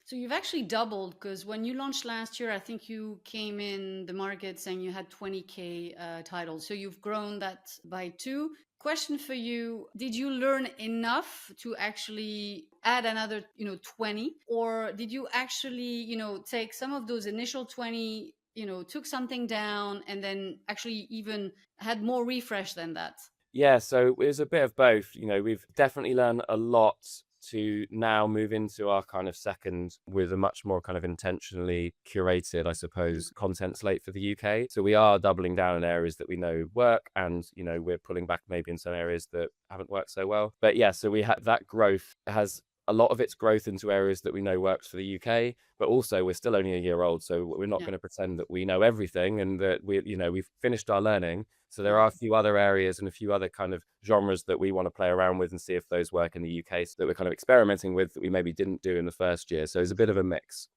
So you've actually doubled because when you launched last year, I think you came in the market saying you had 20K titles. So you've grown that by two. Question for you, did you learn enough to actually add another, 20? Or did you actually, take some of those initial 20, took something down and then actually even had more refresh than that? Yeah, so it was a bit of both. We've definitely learned a lot to now move into our kind of second with a much more kind of intentionally curated, I Mm. suppose, content slate for the UK. So we are doubling down in areas that we know work, and we're pulling back maybe in some areas that haven't worked so well. But yeah, so we had that growth has a lot of its growth into areas that we know works for the UK, but also we're still only a year old, so we're not Yeah. going to pretend that we know everything and that we've finished our learning. So there Yeah. are a few other areas and a few other kind of genres that we want to play around with and see if those work in the UK, so that we're kind of experimenting with that we maybe didn't do in the first year. So it's a bit of a mix.